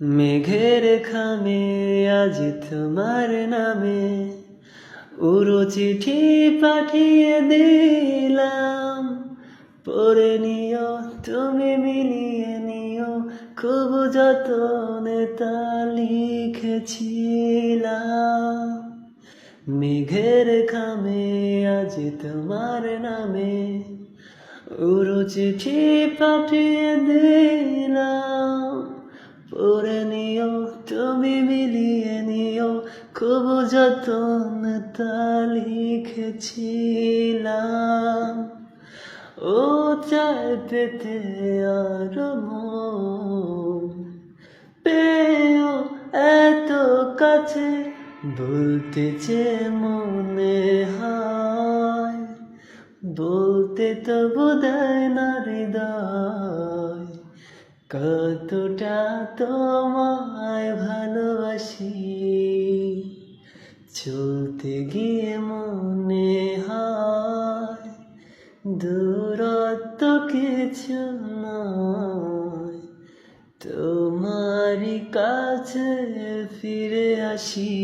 মেঘের খামে আজ তোমার নামে উড়ো চিঠি পাঠিয়ে দিলাম। পড়ে নিও তুমি মিলিয়ে নিও, খুব যতনে তা লিখেছিলাম। মেঘের খামে আজ তোমার নামে উড়ো চিঠি পাঠিয়ে দিলাম। পড়ে নিও তুমি মিলিয়ে নিও, খুব যতন তা লিখেছিলাম। ও চায় পেতে আর মন পেও এত কাছে, বলতে যে মনে হয়, বলতে তো বোধহয় না হৃদয়, কতটা তোমায় ভালোবাসি। চলতে গিয়ে মনে হয় দূরত্ব কিছু নয়, তোমারই কাছে ফিরে আসি।